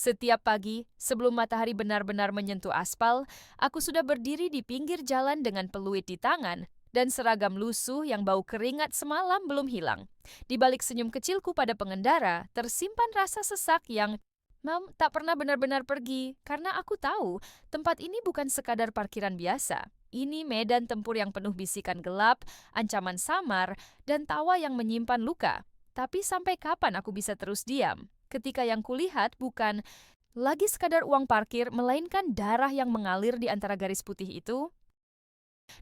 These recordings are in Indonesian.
Setiap pagi, sebelum matahari benar-benar menyentuh aspal, aku sudah berdiri di pinggir jalan dengan peluit di tangan dan seragam lusuh yang bau keringat semalam belum hilang. Di balik senyum kecilku pada pengendara, tersimpan rasa sesak yang tak pernah benar-benar pergi, karena aku tahu tempat ini bukan sekadar parkiran biasa. Ini medan tempur yang penuh bisikan gelap, ancaman samar, dan tawa yang menyimpan luka. Tapi sampai kapan aku bisa terus diam? Ketika yang kulihat bukan lagi sekadar uang parkir, melainkan darah yang mengalir di antara garis putih itu.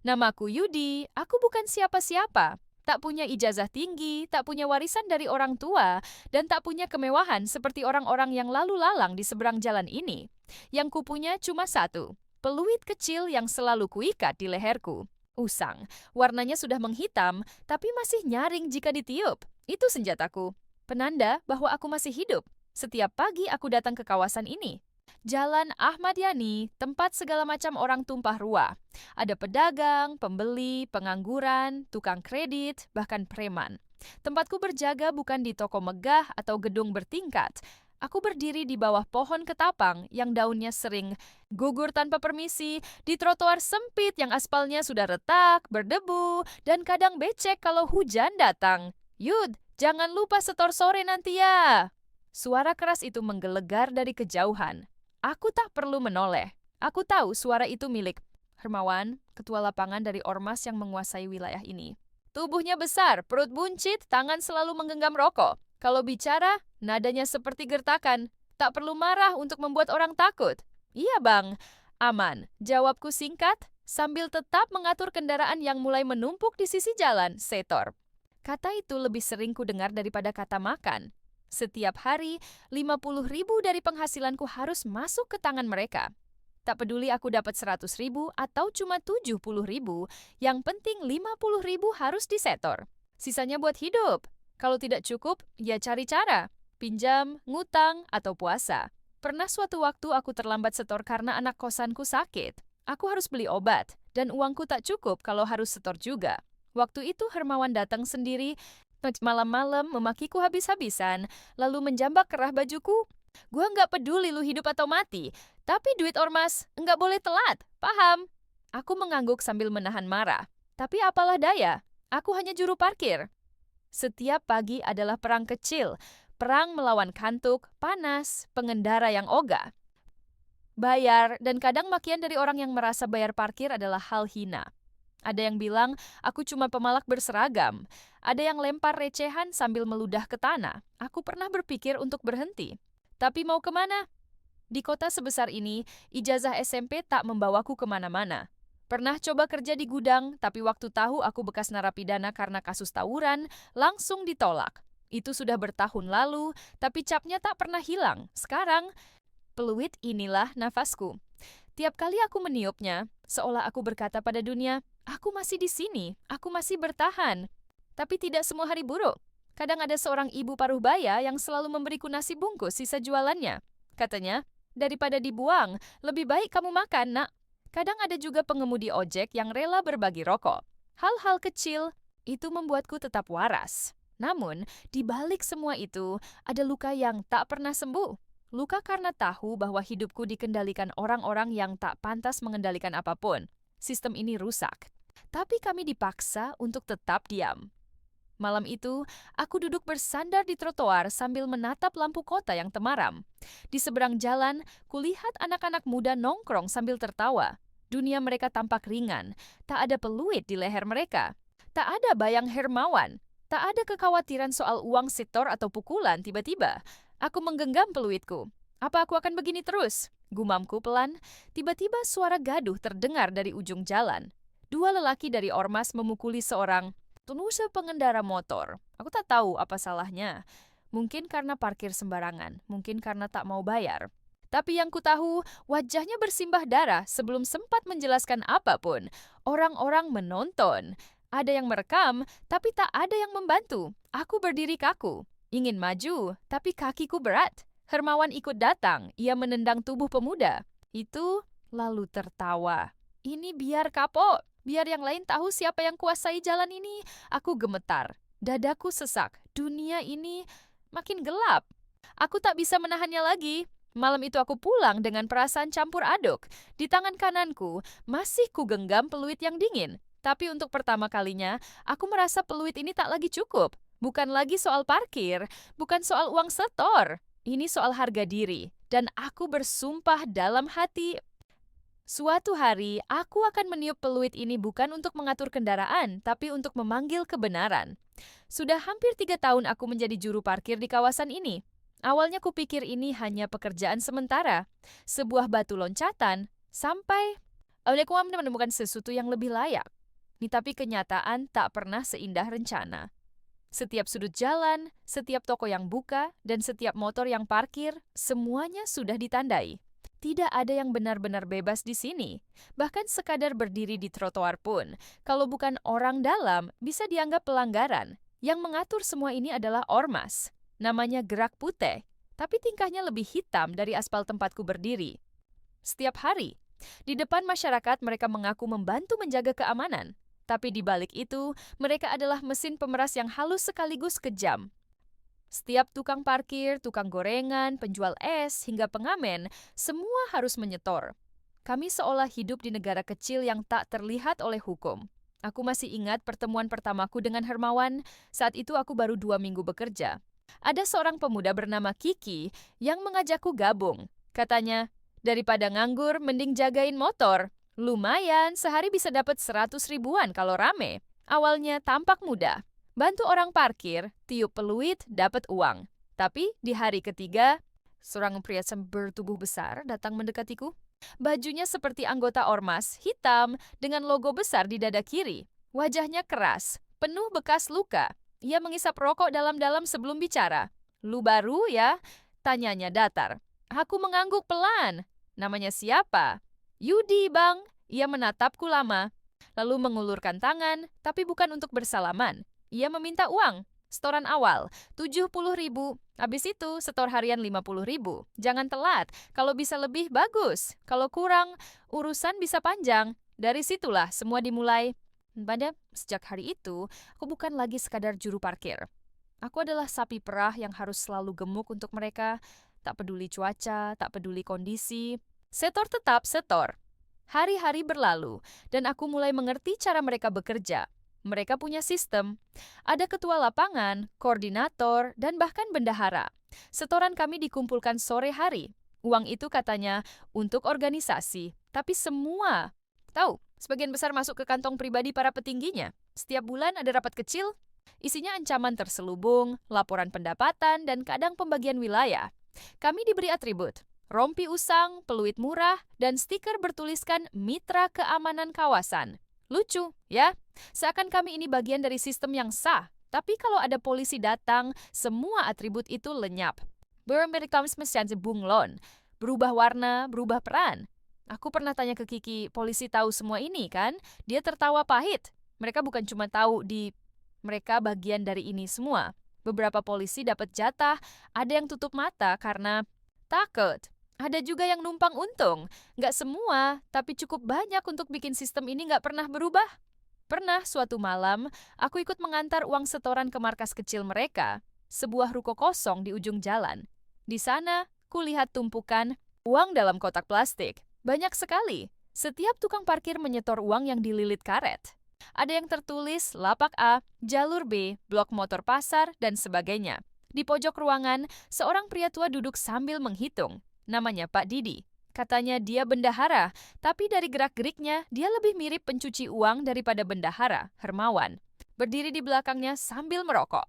Namaku Yudi, aku bukan siapa-siapa. Tak punya ijazah tinggi, tak punya warisan dari orang tua, dan tak punya kemewahan seperti orang-orang yang lalu lalang di seberang jalan ini. Yang kupunya cuma satu, peluit kecil yang selalu kuikat di leherku. Usang, warnanya sudah menghitam, tapi masih nyaring jika ditiup. Itu senjataku, penanda bahwa aku masih hidup. Setiap pagi aku datang ke kawasan ini. Jalan Ahmad Yani, tempat segala macam orang tumpah ruah. Ada pedagang, pembeli, pengangguran, tukang kredit, bahkan preman. Tempatku berjaga bukan di toko megah atau gedung bertingkat. Aku berdiri di bawah pohon ketapang yang daunnya sering gugur tanpa permisi, di trotoar sempit yang aspalnya sudah retak, berdebu, dan kadang becek kalau hujan datang. Yud, jangan lupa setor sore nanti ya. Suara keras itu menggelegar dari kejauhan. Aku tak perlu menoleh. Aku tahu suara itu milik Hermawan, ketua lapangan dari ormas yang menguasai wilayah ini. Tubuhnya besar, perut buncit, tangan selalu menggenggam rokok. Kalau bicara, nadanya seperti gertakan. Tak perlu marah untuk membuat orang takut. Iya bang, aman. Jawabku singkat, sambil tetap mengatur kendaraan yang mulai menumpuk di sisi jalan, setor. Kata itu lebih sering ku dengar daripada kata makan. Setiap hari, 50.000 dari penghasilanku harus masuk ke tangan mereka. Tak peduli aku dapat 100.000 atau cuma 70.000, yang penting 50.000 harus disetor. Sisanya buat hidup. Kalau tidak cukup, ya cari cara. Pinjam, ngutang, atau puasa. Pernah suatu waktu aku terlambat setor karena anak kosanku sakit. Aku harus beli obat, dan uangku tak cukup kalau harus setor juga. Waktu itu Hermawan datang sendiri, malam-malam memakiku habis-habisan, lalu menjambak kerah bajuku. Gua nggak peduli lu hidup atau mati, tapi duit ormas nggak boleh telat, paham? Aku mengangguk sambil menahan marah. Tapi apalah daya, aku hanya juru parkir. Setiap pagi adalah perang kecil, perang melawan kantuk, panas, pengendara yang ogah. Bayar, dan kadang makian dari orang yang merasa bayar parkir adalah hal hina. Ada yang bilang, aku cuma pemalak berseragam. Ada yang lempar recehan sambil meludah ke tanah. Aku pernah berpikir untuk berhenti. Tapi mau kemana? Di kota sebesar ini, ijazah SMP tak membawaku kemana-mana. Pernah coba kerja di gudang, tapi waktu tahu aku bekas narapidana karena kasus tawuran, langsung ditolak. Itu sudah bertahun lalu, tapi capnya tak pernah hilang. Sekarang, peluit inilah nafasku. Tiap kali aku meniupnya, seolah aku berkata pada dunia, aku masih di sini, aku masih bertahan. Tapi tidak semua hari buruk. Kadang ada seorang ibu paruh baya yang selalu memberiku nasi bungkus sisa jualannya. Katanya, daripada dibuang, lebih baik kamu makan, nak. Kadang ada juga pengemudi ojek yang rela berbagi rokok. Hal-hal kecil itu membuatku tetap waras. Namun, di balik semua itu, ada luka yang tak pernah sembuh. Luka karena tahu bahwa hidupku dikendalikan orang-orang yang tak pantas mengendalikan apapun. Sistem ini rusak. Tapi kami dipaksa untuk tetap diam. Malam itu, aku duduk bersandar di trotoar sambil menatap lampu kota yang temaram. Di seberang jalan, kulihat anak-anak muda nongkrong sambil tertawa. Dunia mereka tampak ringan, tak ada peluit di leher mereka. Tak ada bayang Hermawan, tak ada kekhawatiran soal uang setor atau pukulan tiba-tiba. Aku menggenggam peluitku. Apa aku akan begini terus? Gumamku pelan. Tiba-tiba suara gaduh terdengar dari ujung jalan. Dua lelaki dari ormas memukuli seorang penusa pengendara motor. Aku tak tahu apa salahnya. Mungkin karena parkir sembarangan, mungkin karena tak mau bayar. Tapi yang ku tahu, wajahnya bersimbah darah sebelum sempat menjelaskan apapun. Orang-orang menonton. Ada yang merekam, tapi tak ada yang membantu. Aku berdiri kaku. Ingin maju, tapi kakiku berat. Hermawan ikut datang, ia menendang tubuh pemuda. Itu lalu tertawa. Ini biar kapok, biar yang lain tahu siapa yang kuasai jalan ini. Aku gemetar, dadaku sesak, dunia ini makin gelap. Aku tak bisa menahannya lagi. Malam itu aku pulang dengan perasaan campur aduk. Di tangan kananku masih kugenggam peluit yang dingin. Tapi untuk pertama kalinya, aku merasa peluit ini tak lagi cukup. Bukan lagi soal parkir, bukan soal uang setor. Ini soal harga diri. Dan aku bersumpah dalam hati, suatu hari aku akan meniup peluit ini bukan untuk mengatur kendaraan, tapi untuk memanggil kebenaran. Sudah hampir 3 tahun aku menjadi juru parkir di kawasan ini. Awalnya kupikir ini hanya pekerjaan sementara, sebuah batu loncatan, sampai aku menemukan sesuatu yang lebih layak. Tapi kenyataan tak pernah seindah rencana. Setiap sudut jalan, setiap toko yang buka, dan setiap motor yang parkir, semuanya sudah ditandai. Tidak ada yang benar-benar bebas di sini. Bahkan sekadar berdiri di trotoar pun, kalau bukan orang dalam, bisa dianggap pelanggaran. Yang mengatur semua ini adalah ormas. Namanya Gerak Putih, tapi tingkahnya lebih hitam dari aspal tempatku berdiri. Setiap hari, di depan masyarakat mereka mengaku membantu menjaga keamanan. Tapi di balik itu, mereka adalah mesin pemeras yang halus sekaligus kejam. Setiap tukang parkir, tukang gorengan, penjual es, hingga pengamen, semua harus menyetor. Kami seolah hidup di negara kecil yang tak terlihat oleh hukum. Aku masih ingat pertemuan pertamaku dengan Hermawan, saat itu aku baru 2 minggu bekerja. Ada seorang pemuda bernama Kiki yang mengajakku gabung. Katanya, daripada nganggur, mending jagain motor. Lumayan, sehari bisa dapat 100 ribuan kalau rame. Awalnya tampak mudah. Bantu orang parkir, tiup peluit, dapat uang. Tapi di hari ketiga, seorang pria bertubuh besar datang mendekatiku. Bajunya seperti anggota ormas, hitam, dengan logo besar di dada kiri. Wajahnya keras, penuh bekas luka. Ia mengisap rokok dalam-dalam sebelum bicara. "Lu baru ya?" tanyanya datar. Aku mengangguk pelan. "Namanya siapa?" "Yudi, Bang." Ia menatapku lama, lalu mengulurkan tangan, tapi bukan untuk bersalaman. Ia meminta uang. Setoran awal, 70 ribu. Habis itu, setor harian 50 ribu. Jangan telat. Kalau bisa lebih, bagus. Kalau kurang, urusan bisa panjang. Dari situlah semua dimulai. Sejak hari itu, aku bukan lagi sekadar juru parkir. Aku adalah sapi perah yang harus selalu gemuk untuk mereka. Tak peduli cuaca, tak peduli kondisi. Setor tetap setor. Hari-hari berlalu, dan aku mulai mengerti cara mereka bekerja. Mereka punya sistem. Ada ketua lapangan, koordinator, dan bahkan bendahara. Setoran kami dikumpulkan sore hari. Uang itu katanya untuk organisasi, tapi semua. Tahu, sebagian besar masuk ke kantong pribadi para petingginya. Setiap bulan ada rapat kecil, isinya ancaman terselubung, laporan pendapatan, dan kadang pembagian wilayah. Kami diberi atribut, rompi usang, peluit murah, dan stiker bertuliskan Mitra Keamanan Kawasan. Lucu, ya? Seakan kami ini bagian dari sistem yang sah. Tapi kalau ada polisi datang, semua atribut itu lenyap. Bunglon. Berubah warna, berubah peran. Aku pernah tanya ke Kiki, polisi tahu semua ini kan? Dia tertawa pahit. Mereka bukan cuma tahu mereka bagian dari ini semua. Beberapa polisi dapat jatah, ada yang tutup mata karena takut. Ada juga yang numpang untung. Nggak semua, tapi cukup banyak untuk bikin sistem ini nggak pernah berubah. Pernah suatu malam, aku ikut mengantar uang setoran ke markas kecil mereka, sebuah ruko kosong di ujung jalan. Di sana, kulihat tumpukan uang dalam kotak plastik. Banyak sekali. Setiap tukang parkir menyetor uang yang dililit karet. Ada yang tertulis lapak A, jalur B, blok motor pasar, dan sebagainya. Di pojok ruangan, seorang pria tua duduk sambil menghitung. Namanya Pak Didi. Katanya dia bendahara, tapi dari gerak-geriknya dia lebih mirip pencuci uang daripada bendahara, Hermawan. Berdiri di belakangnya sambil merokok.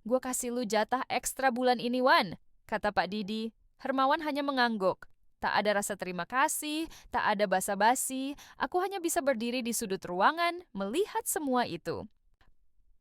"Gua kasih lu jatah ekstra bulan ini, Wan," kata Pak Didi. Hermawan hanya mengangguk. Tak ada rasa terima kasih, tak ada basa-basi. Aku hanya bisa berdiri di sudut ruangan, melihat semua itu.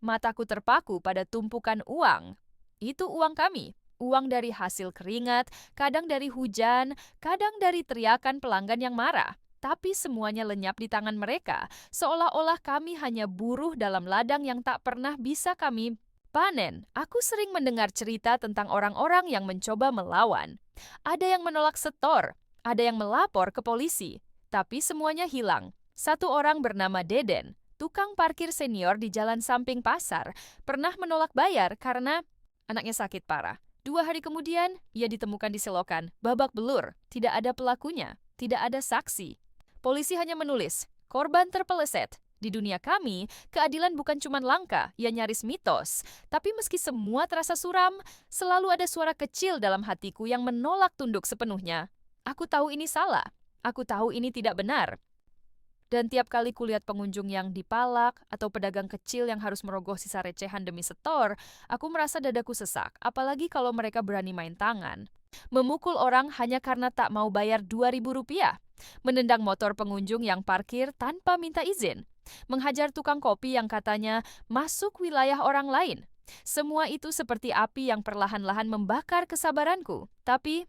Mataku terpaku pada tumpukan uang. Itu uang kami. Uang dari hasil keringat, kadang dari hujan, kadang dari teriakan pelanggan yang marah. Tapi semuanya lenyap di tangan mereka, seolah-olah kami hanya buruh dalam ladang yang tak pernah bisa kami panen. Aku sering mendengar cerita tentang orang-orang yang mencoba melawan. Ada yang menolak setor, ada yang melapor ke polisi, tapi semuanya hilang. Satu orang bernama Deden, tukang parkir senior di jalan samping pasar, pernah menolak bayar karena anaknya sakit parah. 2 hari kemudian, ia ditemukan di selokan, babak belur, tidak ada pelakunya, tidak ada saksi. Polisi hanya menulis, korban terpeleset. Di dunia kami, keadilan bukan cuma langka, ia nyaris mitos. Tapi meski semua terasa suram, selalu ada suara kecil dalam hatiku yang menolak tunduk sepenuhnya. Aku tahu ini salah. Aku tahu ini tidak benar. Dan tiap kali kulihat pengunjung yang dipalak atau pedagang kecil yang harus merogoh sisa recehan demi setor, aku merasa dadaku sesak, apalagi kalau mereka berani main tangan. Memukul orang hanya karena tak mau bayar Rp2.000. Menendang motor pengunjung yang parkir tanpa minta izin. Menghajar tukang kopi yang katanya masuk wilayah orang lain. Semua itu seperti api yang perlahan-lahan membakar kesabaranku. Tapi,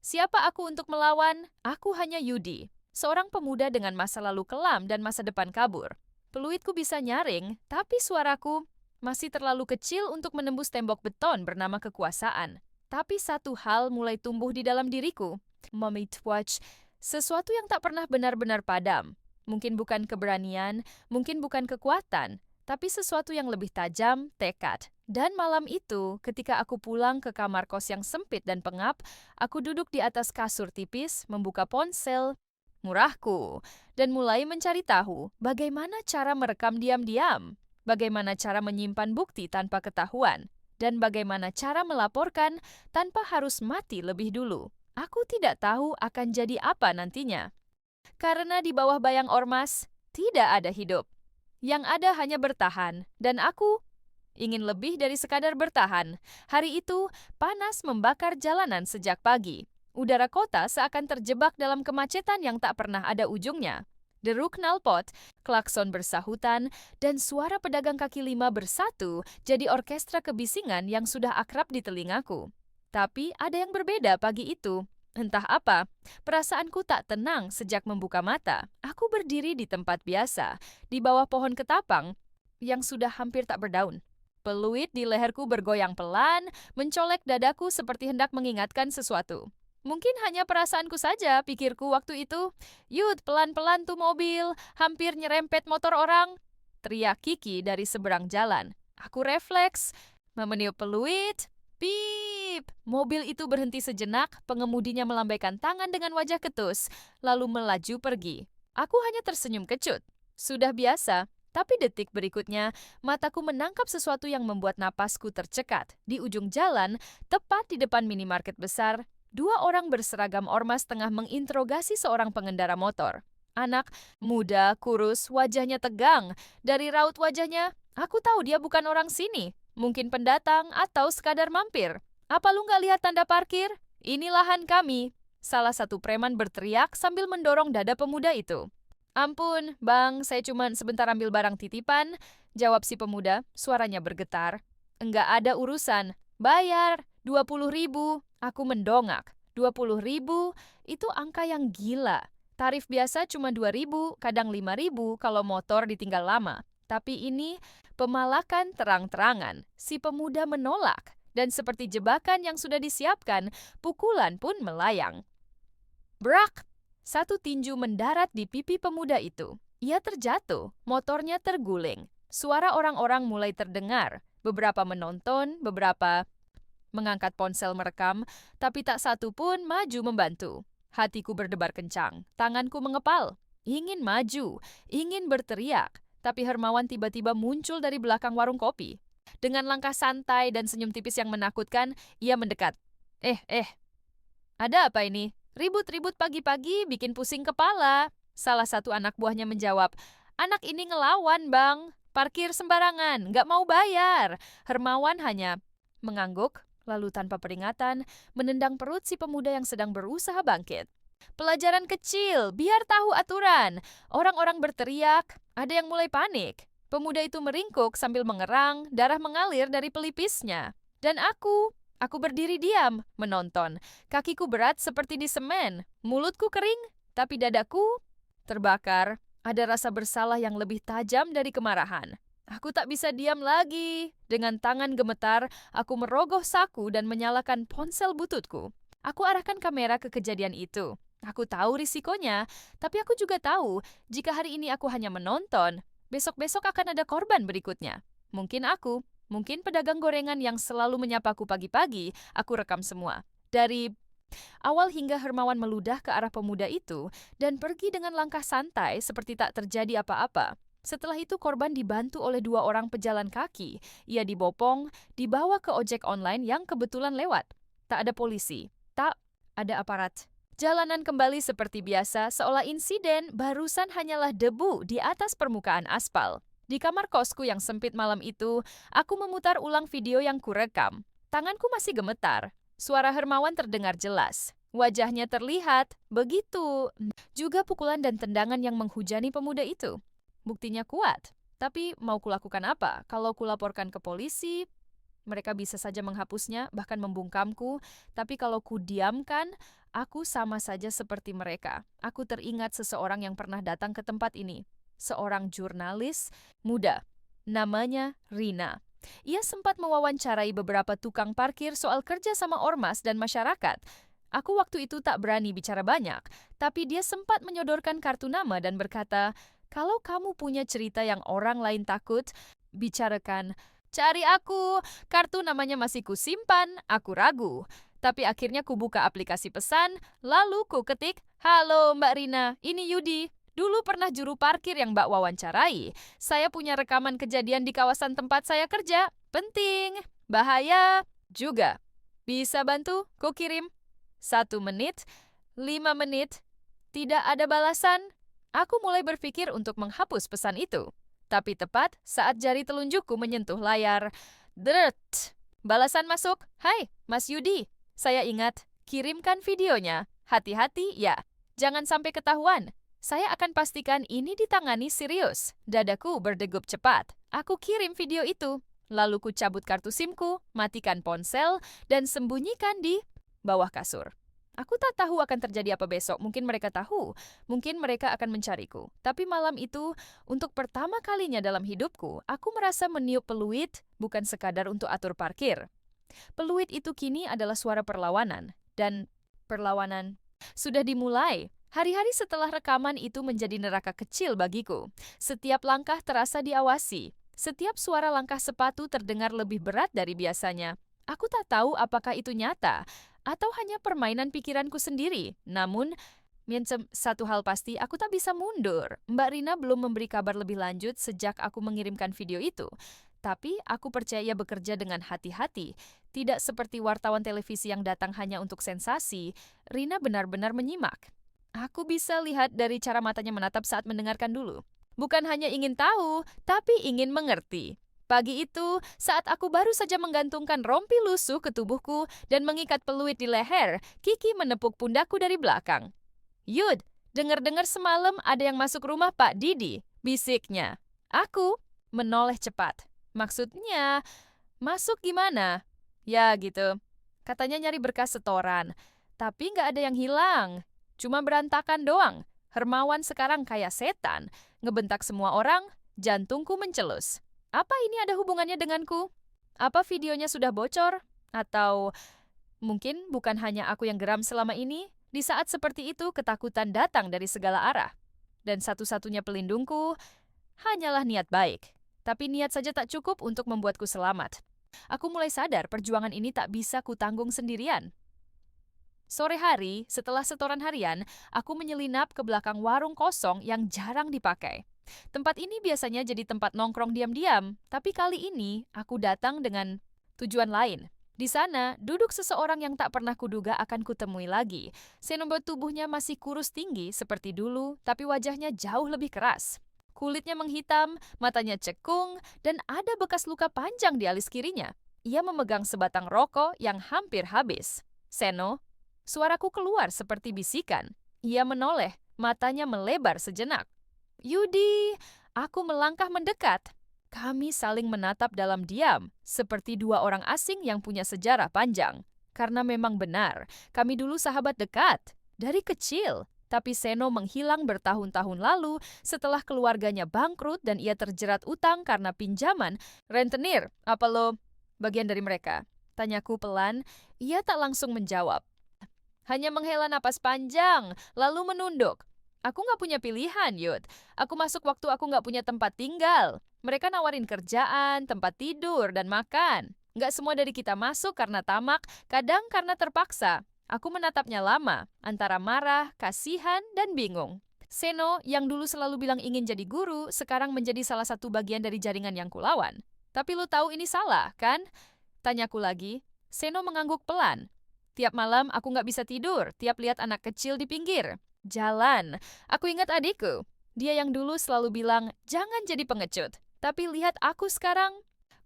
siapa aku untuk melawan? Aku hanya Yudi. Seorang pemuda dengan masa lalu kelam dan masa depan kabur. Peluitku bisa nyaring, tapi suaraku masih terlalu kecil untuk menembus tembok beton bernama kekuasaan. Tapi satu hal mulai tumbuh di dalam diriku. Mommy Twitch, sesuatu yang tak pernah benar-benar padam. Mungkin bukan keberanian, mungkin bukan kekuatan, tapi sesuatu yang lebih tajam, tekad. Dan malam itu, ketika aku pulang ke kamar kos yang sempit dan pengap, aku duduk di atas kasur tipis, membuka ponsel murahku, dan mulai mencari tahu bagaimana cara merekam diam-diam, bagaimana cara menyimpan bukti tanpa ketahuan, dan bagaimana cara melaporkan tanpa harus mati lebih dulu. Aku tidak tahu akan jadi apa nantinya. Karena di bawah bayang ormas, tidak ada hidup. Yang ada hanya bertahan, dan aku ingin lebih dari sekadar bertahan. Hari itu, panas membakar jalanan sejak pagi. Udara kota seakan terjebak dalam kemacetan yang tak pernah ada ujungnya. Deruk knalpot, klakson bersahutan, dan suara pedagang kaki lima bersatu jadi orkestra kebisingan yang sudah akrab di telingaku. Tapi ada yang berbeda pagi itu. Entah apa, perasaanku tak tenang sejak membuka mata. Aku berdiri di tempat biasa, di bawah pohon ketapang yang sudah hampir tak berdaun. Peluit di leherku bergoyang pelan, mencolek dadaku seperti hendak mengingatkan sesuatu. Mungkin hanya perasaanku saja, pikirku waktu itu. Yud, pelan-pelan tuh mobil, hampir nyerempet motor orang. Teriak Kiki dari seberang jalan. Aku refleks, meniup peluit. Pip! Mobil itu berhenti sejenak, pengemudinya melambaikan tangan dengan wajah ketus, lalu melaju pergi. Aku hanya tersenyum kecut. Sudah biasa, tapi detik berikutnya, mataku menangkap sesuatu yang membuat napasku tercekat. Di ujung jalan, tepat di depan minimarket besar, 2 orang berseragam ormas tengah menginterogasi seorang pengendara motor. Anak muda, kurus, wajahnya tegang. Dari raut wajahnya, aku tahu dia bukan orang sini. Mungkin pendatang atau sekadar mampir. Apa lu nggak lihat tanda parkir? Ini lahan kami. Salah satu preman berteriak sambil mendorong dada pemuda itu. Ampun, bang, saya cuma sebentar ambil barang titipan. Jawab si pemuda, suaranya bergetar. Enggak ada urusan. Bayar, 20.000. Aku mendongak. 20.000 itu angka yang gila. Tarif biasa cuma 2.000, kadang 5.000 kalau motor ditinggal lama. Tapi ini pemalakan terang-terangan. Si pemuda menolak. Dan seperti jebakan yang sudah disiapkan, pukulan pun melayang. Brak! Satu tinju mendarat di pipi pemuda itu. Ia terjatuh, motornya terguling. Suara orang-orang mulai terdengar. Beberapa menonton, beberapa mengangkat ponsel merekam, tapi tak satu pun maju membantu. Hatiku berdebar kencang, tanganku mengepal. Ingin maju, ingin berteriak, tapi Hermawan tiba-tiba muncul dari belakang warung kopi. Dengan langkah santai dan senyum tipis yang menakutkan, ia mendekat. Ada apa ini? Ribut-ribut pagi-pagi bikin pusing kepala. Salah satu anak buahnya menjawab, anak ini ngelawan, bang. Parkir sembarangan, nggak mau bayar. Hermawan hanya mengangguk, lalu tanpa peringatan, menendang perut si pemuda yang sedang berusaha bangkit. Pelajaran kecil, biar tahu aturan. Orang-orang berteriak, ada yang mulai panik. Pemuda itu meringkuk sambil mengerang, darah mengalir dari pelipisnya. Dan aku berdiri diam, menonton. Kakiku berat seperti di semen, mulutku kering, tapi dadaku terbakar. Ada rasa bersalah yang lebih tajam dari kemarahan. Aku tak bisa diam lagi. Dengan tangan gemetar, aku merogoh saku dan menyalakan ponsel bututku. Aku arahkan kamera ke kejadian itu. Aku tahu risikonya, tapi aku juga tahu jika hari ini aku hanya menonton, besok-besok akan ada korban berikutnya. Mungkin aku. Mungkin pedagang gorengan yang selalu menyapaku pagi-pagi, aku rekam semua. Dari awal hingga Hermawan meludah ke arah pemuda itu dan pergi dengan langkah santai seperti tak terjadi apa-apa. Setelah itu korban dibantu oleh 2 orang pejalan kaki. Ia dibopong, dibawa ke ojek online yang kebetulan lewat. Tak ada polisi, tak ada aparat. Jalanan kembali seperti biasa, seolah insiden barusan hanyalah debu di atas permukaan aspal. Di kamar kosku yang sempit malam itu, aku memutar ulang video yang kurekam. Tanganku masih gemetar. Suara Hermawan terdengar jelas. Wajahnya terlihat begitu. Juga pukulan dan tendangan yang menghujani pemuda itu. Buktinya kuat. Tapi mau kulakukan apa? Kalau kulaporkan ke polisi, mereka bisa saja menghapusnya, bahkan membungkamku. Tapi kalau kudiamkan, aku sama saja seperti mereka. Aku teringat seseorang yang pernah datang ke tempat ini. Seorang jurnalis muda. Namanya Rina. Ia sempat mewawancarai beberapa tukang parkir soal kerja sama ormas dan masyarakat. Aku waktu itu tak berani bicara banyak, tapi dia sempat menyodorkan kartu nama dan berkata, "Kalau kamu punya cerita yang orang lain takut, bicarakan. Cari aku, kartu namanya masih kusimpan, aku ragu." Tapi akhirnya kubuka aplikasi pesan, lalu ku ketik, "Halo Mbak Rina, ini Yudi. Dulu pernah juru parkir yang Mbak wawancarai. Saya punya rekaman kejadian di kawasan tempat saya kerja. Penting, bahaya juga. Bisa bantu? Ku kirim. 1 menit, 5 menit, tidak ada balasan. Aku mulai berpikir untuk menghapus pesan itu. Tapi tepat saat jari telunjukku menyentuh layar, dert, balasan masuk. "Hai, Mas Yudi. Saya ingat, kirimkan videonya. Hati-hati ya, jangan sampai ketahuan. Saya akan pastikan ini ditangani serius." Dadaku berdegup cepat. Aku kirim video itu. Lalu ku cabut kartu SIM-ku, matikan ponsel, dan sembunyikan di bawah kasur. Aku tak tahu akan terjadi apa besok. Mungkin mereka tahu. Mungkin mereka akan mencariku. Tapi malam itu, untuk pertama kalinya dalam hidupku, aku merasa meniup peluit bukan sekadar untuk atur parkir. Peluit itu kini adalah suara perlawanan. Dan perlawanan sudah dimulai. Hari-hari setelah rekaman itu menjadi neraka kecil bagiku. Setiap langkah terasa diawasi. Setiap suara langkah sepatu terdengar lebih berat dari biasanya. Aku tak tahu apakah itu nyata atau hanya permainan pikiranku sendiri. Namun, satu hal pasti, aku tak bisa mundur. Mbak Rina belum memberi kabar lebih lanjut sejak aku mengirimkan video itu. Tapi aku percaya ia bekerja dengan hati-hati. Tidak seperti wartawan televisi yang datang hanya untuk sensasi. Rina benar-benar menyimak. Aku bisa lihat dari cara matanya menatap saat mendengarkan dulu. Bukan hanya ingin tahu, tapi ingin mengerti. Pagi itu, saat aku baru saja menggantungkan rompi lusuh ke tubuhku dan mengikat peluit di leher, Kiki menepuk pundakku dari belakang. "Yud, dengar-dengar semalam ada yang masuk rumah Pak Didi," bisiknya. Aku menoleh cepat. "Maksudnya, masuk gimana?" "Ya gitu. Katanya nyari berkas setoran. Tapi nggak ada yang hilang. Cuma berantakan doang. Hermawan sekarang kayak setan. Ngebentak semua orang, jantungku mencelus. Apa ini ada hubungannya denganku? Apa videonya sudah bocor? Atau mungkin bukan hanya aku yang geram selama ini? Di saat seperti itu, ketakutan datang dari segala arah. Dan satu-satunya pelindungku hanyalah niat baik. Tapi niat saja tak cukup untuk membuatku selamat. Aku mulai sadar perjuangan ini tak bisa kutanggung sendirian. Sore hari, setelah setoran harian, aku menyelinap ke belakang warung kosong yang jarang dipakai. Tempat ini biasanya jadi tempat nongkrong diam-diam, tapi kali ini aku datang dengan tujuan lain. Di sana, duduk seseorang yang tak pernah kuduga akan kutemui lagi. Senobot tubuhnya masih kurus tinggi seperti dulu, tapi wajahnya jauh lebih keras. Kulitnya menghitam, matanya cekung, dan ada bekas luka panjang di alis kirinya. Ia memegang sebatang rokok yang hampir habis. "Seno," suaraku keluar seperti bisikan. Ia menoleh, matanya melebar sejenak. "Yudi," aku melangkah mendekat. Kami saling menatap dalam diam, seperti 2 orang asing yang punya sejarah panjang. Karena memang benar, kami dulu sahabat dekat, dari kecil. Tapi Seno menghilang bertahun-tahun lalu setelah keluarganya bangkrut dan ia terjerat utang karena pinjaman. "Rentenir, apa lo bagian dari mereka?" Tanyaku pelan. Ia tak langsung menjawab. Hanya menghela napas panjang, lalu menunduk. "Aku nggak punya pilihan, Yud. Aku masuk waktu aku nggak punya tempat tinggal. Mereka nawarin kerjaan, tempat tidur, dan makan. Nggak semua dari kita masuk karena tamak, kadang karena terpaksa. Aku menatapnya lama, antara marah, kasihan, dan bingung. Seno, yang dulu selalu bilang ingin jadi guru, sekarang menjadi salah satu bagian dari jaringan yang kulawan. Tapi lu tahu ini salah, kan? Tanyaku lagi. Seno mengangguk pelan. Tiap malam aku nggak bisa tidur, tiap lihat anak kecil di pinggir jalan. Aku ingat adikku. Dia yang dulu selalu bilang, jangan jadi pengecut. Tapi lihat aku sekarang.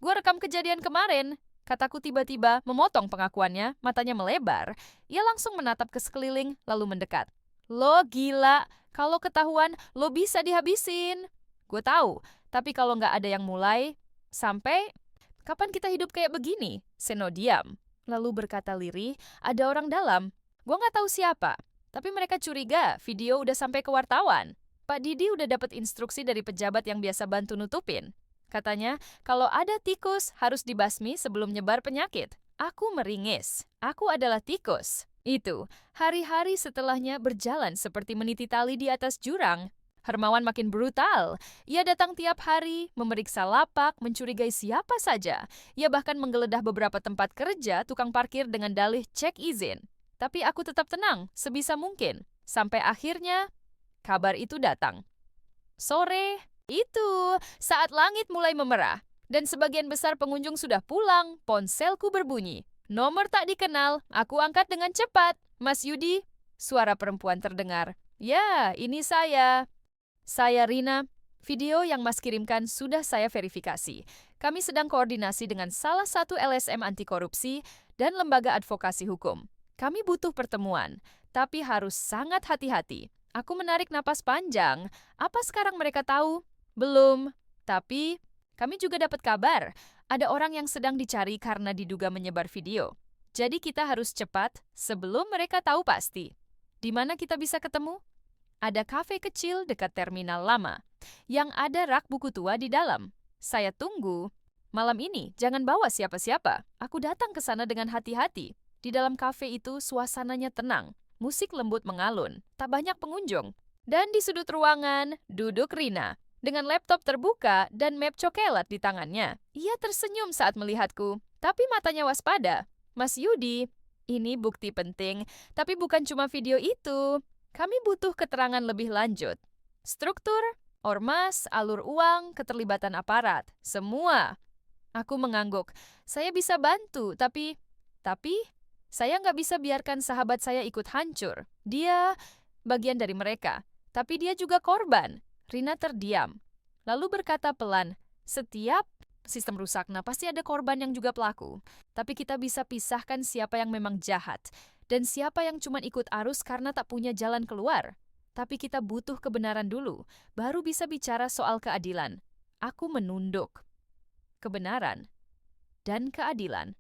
Gua rekam kejadian kemarin. Kataku tiba-tiba memotong pengakuannya, matanya melebar. Ia langsung menatap ke sekeliling, lalu mendekat. Lo gila, kalau ketahuan, lo bisa dihabisin. Gue tahu, tapi kalau nggak ada yang mulai, sampai kapan kita hidup kayak begini? Seno diam. Lalu berkata lirih, ada orang dalam. Gue nggak tahu siapa, tapi mereka curiga video udah sampai ke wartawan. Pak Didi udah dapat instruksi dari pejabat yang biasa bantu nutupin. Katanya, kalau ada tikus harus dibasmi sebelum nyebar penyakit. Aku meringis. Aku adalah tikus. Itu, hari-hari setelahnya berjalan seperti meniti tali di atas jurang. Hermawan makin brutal. Ia datang tiap hari, memeriksa lapak, mencurigai siapa saja. Ia bahkan menggeledah beberapa tempat kerja tukang parkir dengan dalih cek izin. Tapi aku tetap tenang, sebisa mungkin. Sampai akhirnya, kabar itu datang. Sore, itu saat langit mulai memerah. Dan sebagian besar pengunjung sudah pulang, ponselku berbunyi. Nomor tak dikenal, aku angkat dengan cepat. Mas Yudi, suara perempuan terdengar. Ya, ini saya. Saya Rina. Video yang Mas kirimkan sudah saya verifikasi. Kami sedang koordinasi dengan salah satu LSM anti korupsi dan lembaga advokasi hukum. Kami butuh pertemuan, tapi harus sangat hati-hati. Aku menarik napas panjang. Apa sekarang mereka tahu? Belum. Tapi kami juga dapat kabar. Ada orang yang sedang dicari karena diduga menyebar video. Jadi kita harus cepat sebelum mereka tahu pasti. Di mana kita bisa ketemu? Ada kafe kecil dekat terminal lama, yang ada rak buku tua di dalam. Saya tunggu. Malam ini, jangan bawa siapa-siapa. Aku datang ke sana dengan hati-hati. Di dalam kafe itu, suasananya tenang. Musik lembut mengalun. Tak banyak pengunjung. Dan di sudut ruangan, duduk Rina. Dengan laptop terbuka dan map coklat di tangannya. Ia tersenyum saat melihatku, tapi matanya waspada. Mas Yudi, ini bukti penting, tapi bukan cuma video itu. Kami butuh keterangan lebih lanjut. Struktur, ormas, alur uang, keterlibatan aparat, semua. Aku mengangguk. Saya bisa bantu, tapi saya nggak bisa biarkan sahabat saya ikut hancur. Dia bagian dari mereka, tapi dia juga korban. Rina terdiam, lalu berkata pelan, setiap sistem rusak, pasti ada korban yang juga pelaku. Tapi kita bisa pisahkan siapa yang memang jahat. Dan siapa yang cuma ikut arus karena tak punya jalan keluar. Tapi kita butuh kebenaran dulu, baru bisa bicara soal keadilan. Aku menunduk. Kebenaran dan keadilan.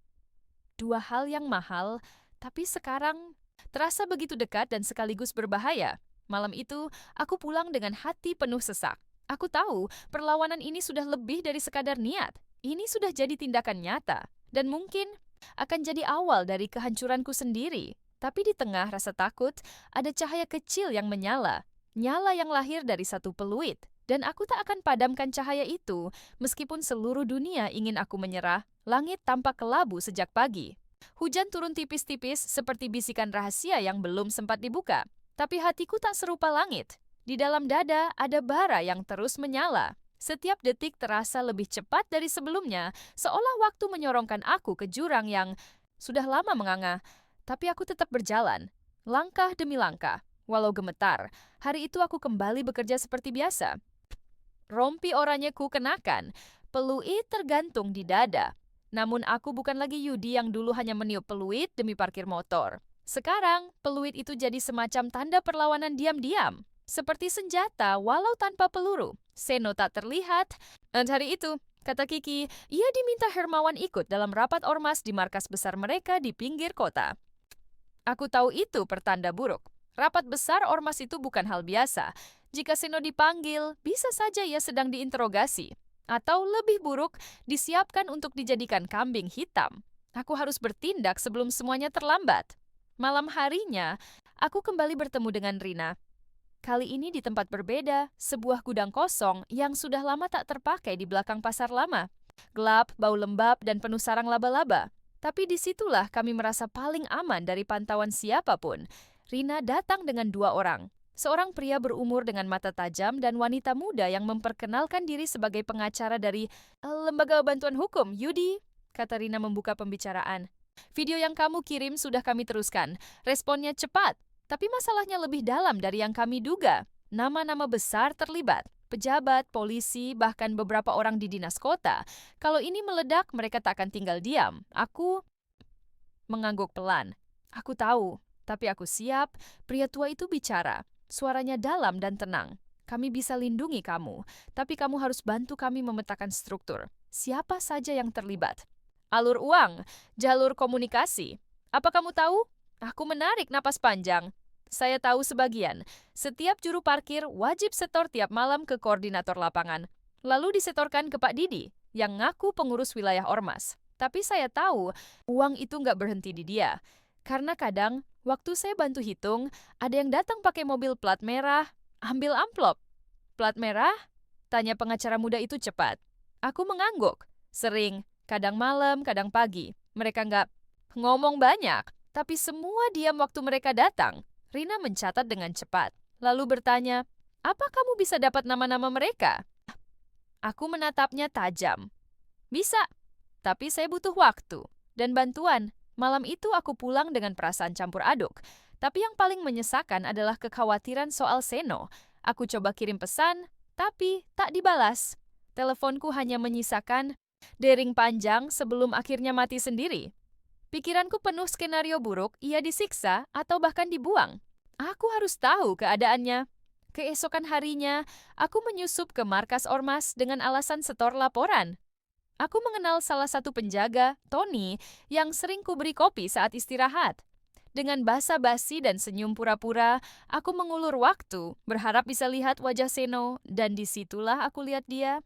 Dua hal yang mahal, tapi sekarang terasa begitu dekat dan sekaligus berbahaya. Malam itu, aku pulang dengan hati penuh sesak. Aku tahu perlawanan ini sudah lebih dari sekadar niat. Ini sudah jadi tindakan nyata. Dan mungkin akan jadi awal dari kehancuranku sendiri. Tapi di tengah rasa takut, ada cahaya kecil yang menyala. Nyala yang lahir dari satu peluit. Dan aku tak akan padamkan cahaya itu, meskipun seluruh dunia ingin aku menyerah. Langit tampak kelabu sejak pagi. Hujan turun tipis-tipis seperti bisikan rahasia yang belum sempat dibuka. Tapi hatiku tak serupa langit. Di dalam dada ada bara yang terus menyala. Setiap detik terasa lebih cepat dari sebelumnya, seolah waktu menyorongkan aku ke jurang yang sudah lama menganga. Tapi aku tetap berjalan, langkah demi langkah. Walau gemetar, hari itu aku kembali bekerja seperti biasa. Rompi oranye ku kenakan, peluit tergantung di dada. Namun aku bukan lagi Yudi yang dulu hanya meniup peluit demi parkir motor. Sekarang, peluit itu jadi semacam tanda perlawanan diam-diam. Seperti senjata walau tanpa peluru. Seno tak terlihat. Dan hari itu, kata Kiki, ia diminta Hermawan ikut dalam rapat ormas di markas besar mereka di pinggir kota. Aku tahu itu pertanda buruk. Rapat besar ormas itu bukan hal biasa. Jika Seno dipanggil, bisa saja ia sedang diinterogasi. Atau lebih buruk, disiapkan untuk dijadikan kambing hitam. Aku harus bertindak sebelum semuanya terlambat. Malam harinya, aku kembali bertemu dengan Rina. Kali ini di tempat berbeda, sebuah gudang kosong yang sudah lama tak terpakai di belakang pasar lama. Gelap, bau lembab, dan penuh sarang laba-laba. Tapi disitulah kami merasa paling aman dari pantauan siapapun. Rina datang dengan 2 orang. Seorang pria berumur dengan mata tajam dan wanita muda yang memperkenalkan diri sebagai pengacara dari Lembaga Bantuan Hukum, Yudi, kata Rina membuka pembicaraan. Video yang kamu kirim sudah kami teruskan. Responnya cepat, tapi masalahnya lebih dalam dari yang kami duga. Nama-nama besar terlibat. Pejabat, polisi, bahkan beberapa orang di dinas kota. Kalau ini meledak, mereka tak akan tinggal diam. Aku mengangguk pelan. Aku tahu, tapi aku siap. Pria tua itu bicara. Suaranya dalam dan tenang. Kami bisa lindungi kamu, tapi kamu harus bantu kami memetakan struktur. Siapa saja yang terlibat? Alur uang, jalur komunikasi. Apa kamu tahu? Aku menarik napas panjang. Saya tahu sebagian. Setiap juru parkir wajib setor tiap malam ke koordinator lapangan. Lalu disetorkan ke Pak Didi, yang ngaku pengurus wilayah Ormas. Tapi saya tahu, uang itu nggak berhenti di dia. Karena kadang, waktu saya bantu hitung, ada yang datang pakai mobil plat merah, ambil amplop. Plat merah? Tanya pengacara muda itu cepat. Aku mengangguk. Sering, kadang malam, kadang pagi. Mereka nggak ngomong banyak, tapi semua diam waktu mereka datang. Rina mencatat dengan cepat, lalu bertanya, apa kamu bisa dapat nama-nama mereka? Aku menatapnya tajam. Bisa, tapi saya butuh waktu dan bantuan. Malam itu aku pulang dengan perasaan campur aduk. Tapi yang paling menyesakan adalah kekhawatiran soal Seno. Aku coba kirim pesan, tapi tak dibalas. Teleponku hanya menyisakan dering panjang sebelum akhirnya mati sendiri. Pikiranku penuh skenario buruk, ia disiksa atau bahkan dibuang. Aku harus tahu keadaannya. Keesokan harinya, aku menyusup ke markas Ormas dengan alasan setor laporan. Aku mengenal salah satu penjaga, Tony, yang sering kuberi kopi saat istirahat. Dengan basa-basi dan senyum pura-pura, aku mengulur waktu, berharap bisa lihat wajah Seno, dan disitulah aku lihat dia.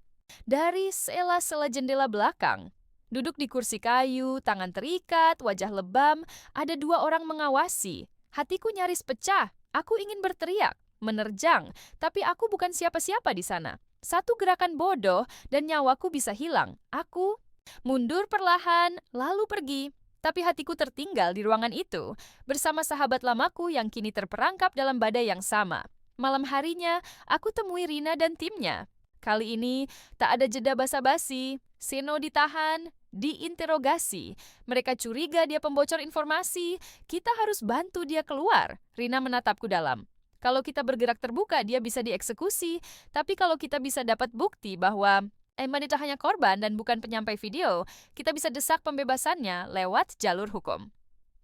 Dari sela-sela jendela belakang. Duduk di kursi kayu, tangan terikat, wajah lebam, ada 2 orang mengawasi. Hatiku nyaris pecah. Aku ingin berteriak, menerjang, tapi aku bukan siapa-siapa di sana. Satu gerakan bodoh dan nyawaku bisa hilang. Aku mundur perlahan, lalu pergi. Tapi hatiku tertinggal di ruangan itu, bersama sahabat lamaku yang kini terperangkap dalam badai yang sama. Malam harinya, aku temui Rina dan timnya. Kali ini, tak ada jeda basa-basi. Seno ditahan, diinterogasi. Mereka curiga dia pembocor informasi. Kita harus bantu dia keluar. Rina menatapku dalam. Kalau kita bergerak terbuka, dia bisa dieksekusi. Tapi kalau kita bisa dapat bukti bahwa Manita hanya korban dan bukan penyampai video, kita bisa desak pembebasannya lewat jalur hukum.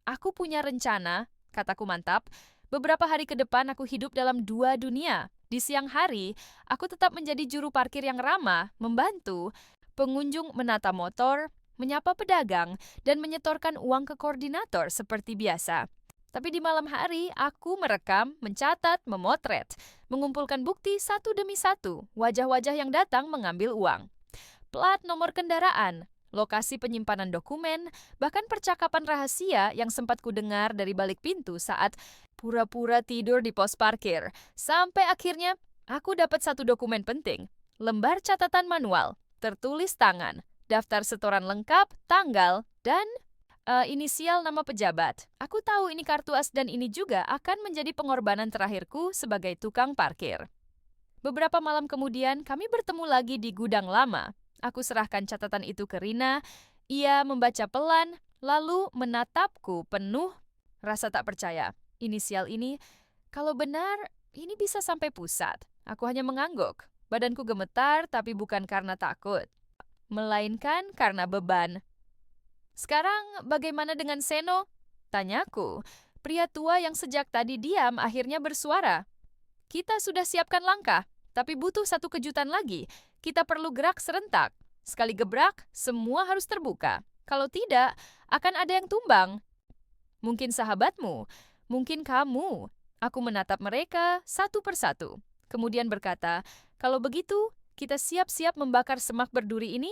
Aku punya rencana, kataku mantap. Beberapa hari ke depan aku hidup dalam 2 dunia. Di siang hari, aku tetap menjadi juru parkir yang ramah, membantu pengunjung menata motor, menyapa pedagang, dan menyetorkan uang ke koordinator seperti biasa. Tapi di malam hari, aku merekam, mencatat, memotret, mengumpulkan bukti satu demi satu, wajah-wajah yang datang mengambil uang. Plat nomor kendaraan, lokasi penyimpanan dokumen, bahkan percakapan rahasia yang sempat kudengar dari balik pintu saat pura-pura tidur di pos parkir. Sampai akhirnya, aku dapat satu dokumen penting. Lembar catatan manual, tertulis tangan, daftar setoran lengkap, tanggal, dan inisial nama pejabat. Aku tahu ini kartu as dan ini juga akan menjadi pengorbanan terakhirku sebagai tukang parkir. Beberapa malam kemudian, kami bertemu lagi di gudang lama. Aku serahkan catatan itu ke Rina. Ia membaca pelan, lalu menatapku penuh rasa tak percaya. Inisial ini, kalau benar, ini bisa sampai pusat. Aku hanya mengangguk. Badanku gemetar, tapi bukan karena takut, melainkan karena beban. Sekarang bagaimana dengan Seno? Tanyaku. Pria tua yang sejak tadi diam akhirnya bersuara. Kita sudah siapkan langkah, tapi butuh satu kejutan lagi. Kita perlu gerak serentak. Sekali gebrak, semua harus terbuka. Kalau tidak, akan ada yang tumbang. Mungkin sahabatmu, mungkin kamu. Aku menatap mereka satu persatu. Kemudian berkata, kalau begitu, kita siap-siap membakar semak berduri ini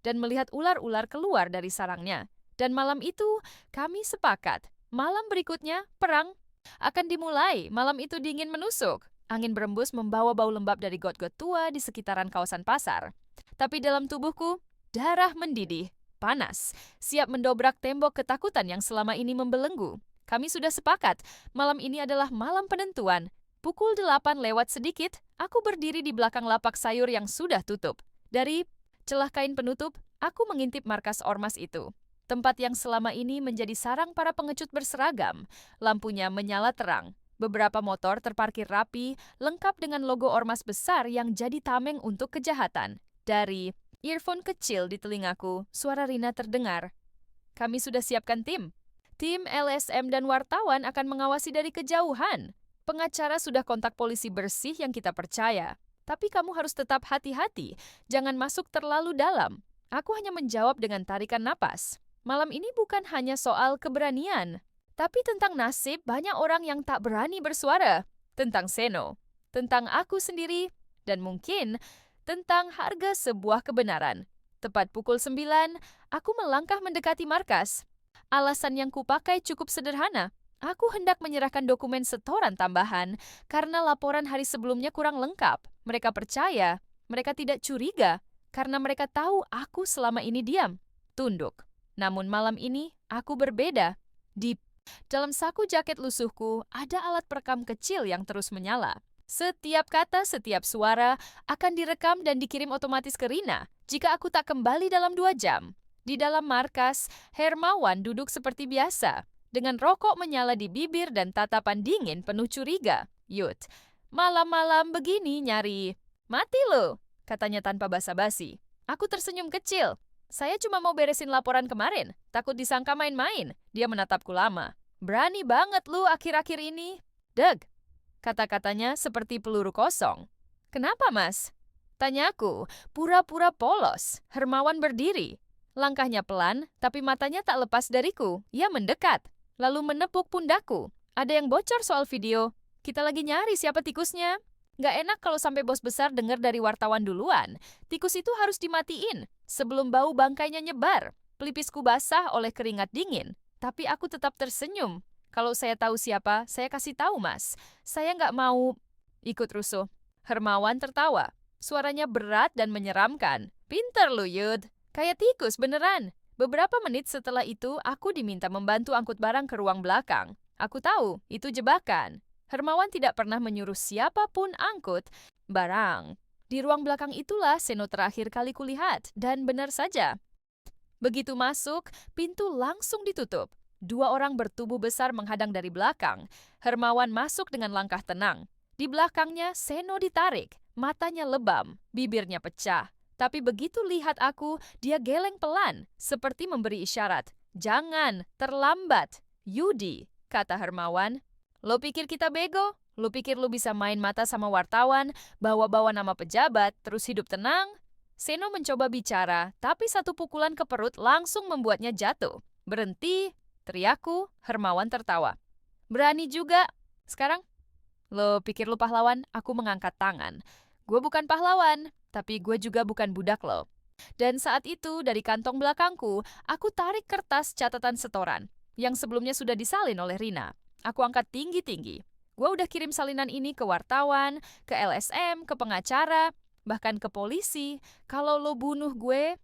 dan melihat ular-ular keluar dari sarangnya. Dan malam itu, kami sepakat. Malam berikutnya, perang akan dimulai. Malam itu dingin menusuk. Angin berembus membawa bau lembab dari got-got tua di sekitaran kawasan pasar. Tapi dalam tubuhku, darah mendidih, panas, siap mendobrak tembok ketakutan yang selama ini membelenggu. Kami sudah sepakat, malam ini adalah malam penentuan. Pukul 8 lewat sedikit, aku berdiri di belakang lapak sayur yang sudah tutup. Dari celah kain penutup, aku mengintip markas ormas itu. Tempat yang selama ini menjadi sarang para pengecut berseragam. Lampunya menyala terang. Beberapa motor terparkir rapi, lengkap dengan logo ormas besar yang jadi tameng untuk kejahatan. Dari earphone kecil di telingaku, suara Rina terdengar. Kami sudah siapkan tim. Tim LSM dan wartawan akan mengawasi dari kejauhan. Pengacara sudah kontak polisi bersih yang kita percaya. Tapi kamu harus tetap hati-hati, jangan masuk terlalu dalam. Aku hanya menjawab dengan tarikan napas. Malam ini bukan hanya soal keberanian, tapi tentang nasib banyak orang yang tak berani bersuara. Tentang Seno, tentang aku sendiri, dan mungkin tentang harga sebuah kebenaran. Tepat pukul 9, aku melangkah mendekati markas. Alasan yang kupakai cukup sederhana. Aku hendak menyerahkan dokumen setoran tambahan karena laporan hari sebelumnya kurang lengkap. Mereka percaya, mereka tidak curiga, karena mereka tahu aku selama ini diam, tunduk. Namun malam ini, aku berbeda. Di dalam saku jaket lusuhku, ada alat perekam kecil yang terus menyala. Setiap kata, setiap suara akan direkam dan dikirim otomatis ke Rina jika aku tak kembali dalam 2 jam. Di dalam markas, Hermawan duduk seperti biasa, dengan rokok menyala di bibir dan tatapan dingin penuh curiga. Yud, malam-malam begini nyari. Mati lo, katanya tanpa basa-basi. Aku tersenyum kecil. Saya cuma mau beresin laporan kemarin, takut disangka main-main. Dia menatapku lama. Berani banget lu akhir-akhir ini. Deg, kata-katanya seperti peluru kosong. Kenapa, Mas? Tanyaku, pura-pura polos. Hermawan berdiri. Langkahnya pelan, tapi matanya tak lepas dariku. Ia mendekat, lalu menepuk pundakku. Ada yang bocor soal video. Kita lagi nyari siapa tikusnya. Nggak enak kalau sampai bos besar dengar dari wartawan duluan. Tikus itu harus dimatiin sebelum bau bangkainya nyebar. Pelipisku basah oleh keringat dingin. Tapi aku tetap tersenyum. Kalau saya tahu siapa, saya kasih tahu, Mas. Saya nggak mau ikut rusuh. Hermawan tertawa. Suaranya berat dan menyeramkan. Pinter lu, Yud. Kayak tikus beneran. Beberapa menit setelah itu, aku diminta membantu angkut barang ke ruang belakang. Aku tahu, itu jebakan. Hermawan tidak pernah menyuruh siapapun angkut barang. Di ruang belakang itulah Seno terakhir kali kulihat, dan benar saja. Begitu masuk, pintu langsung ditutup. 2 orang bertubuh besar menghadang dari belakang. Hermawan masuk dengan langkah tenang. Di belakangnya, Seno ditarik. Matanya lebam, bibirnya pecah. Tapi begitu lihat aku, dia geleng pelan, seperti memberi isyarat. Jangan, terlambat. Yudi, kata Hermawan. Lo pikir kita bego? Lo pikir lo bisa main mata sama wartawan, bawa-bawa nama pejabat, terus hidup tenang? Seno mencoba bicara, tapi satu pukulan ke perut langsung membuatnya jatuh. Berhenti, teriakku. Hermawan tertawa. Berani juga. Sekarang, lo pikir lo pahlawan? Aku mengangkat tangan. Gue bukan pahlawan, tapi gue juga bukan budak lo. Dan saat itu, dari kantong belakangku, aku tarik kertas catatan setoran, yang sebelumnya sudah disalin oleh Rina. Aku angkat tinggi-tinggi. Gue udah kirim salinan ini ke wartawan, ke LSM, ke pengacara, bahkan ke polisi. Kalau lo bunuh gue,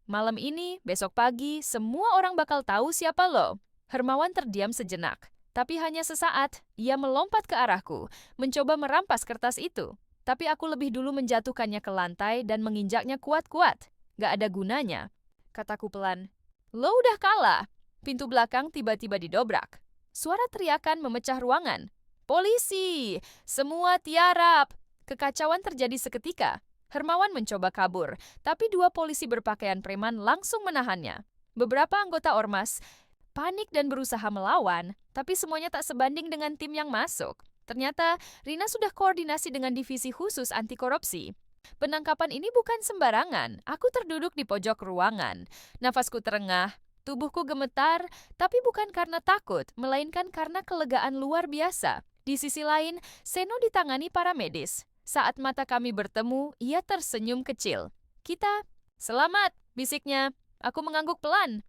malam ini, besok pagi, semua orang bakal tahu siapa lo. Hermawan terdiam sejenak, tapi hanya sesaat. Ia melompat ke arahku, mencoba merampas kertas itu. Tapi aku lebih dulu menjatuhkannya ke lantai dan menginjaknya kuat-kuat. Gak ada gunanya, kataku pelan. Lo udah kalah. Pintu belakang tiba-tiba didobrak. Suara teriakan memecah ruangan. Polisi! Semua tiarap! Kekacauan terjadi seketika. Hermawan mencoba kabur, tapi 2 polisi berpakaian preman langsung menahannya. Beberapa anggota ormas panik dan berusaha melawan, tapi semuanya tak sebanding dengan tim yang masuk. Ternyata Rina sudah koordinasi dengan divisi khusus anti korupsi. Penangkapan ini bukan sembarangan. Aku terduduk di pojok ruangan. Nafasku terengah. Tubuhku gemetar, tapi bukan karena takut, melainkan karena kelegaan luar biasa. Di sisi lain, Seno ditangani para medis. Saat mata kami bertemu, ia tersenyum kecil. Kita, selamat, bisiknya. Aku mengangguk pelan.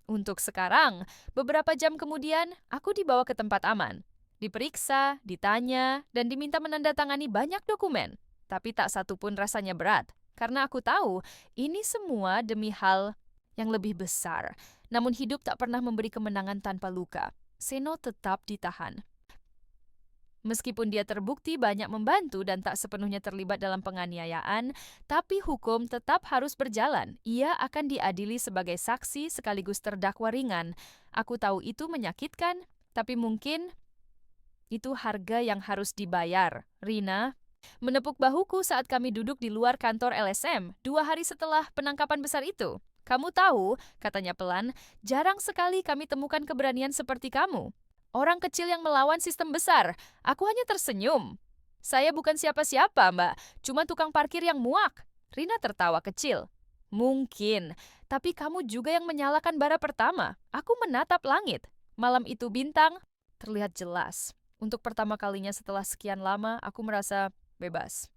Untuk sekarang, beberapa jam kemudian, aku dibawa ke tempat aman. Diperiksa, ditanya, dan diminta menandatangani banyak dokumen. Tapi tak satu pun rasanya berat, karena aku tahu ini semua demi hal yang lebih besar. Namun hidup tak pernah memberi kemenangan tanpa luka. Seno tetap ditahan. Meskipun dia terbukti banyak membantu dan tak sepenuhnya terlibat dalam penganiayaan, tapi hukum tetap harus berjalan. Ia akan diadili sebagai saksi sekaligus terdakwa ringan. Aku tahu itu menyakitkan, tapi mungkin itu harga yang harus dibayar. Rina menepuk bahuku saat kami duduk di luar kantor LSM 2 hari setelah penangkapan besar itu. Kamu tahu, katanya pelan, jarang sekali kami temukan keberanian seperti kamu. Orang kecil yang melawan sistem besar. Aku hanya tersenyum. Saya bukan siapa-siapa, Mbak. Cuma tukang parkir yang muak. Rina tertawa kecil. Mungkin, tapi kamu juga yang menyalakan bara pertama. Aku menatap langit. Malam itu bintang terlihat jelas. Untuk pertama kalinya setelah sekian lama, aku merasa bebas.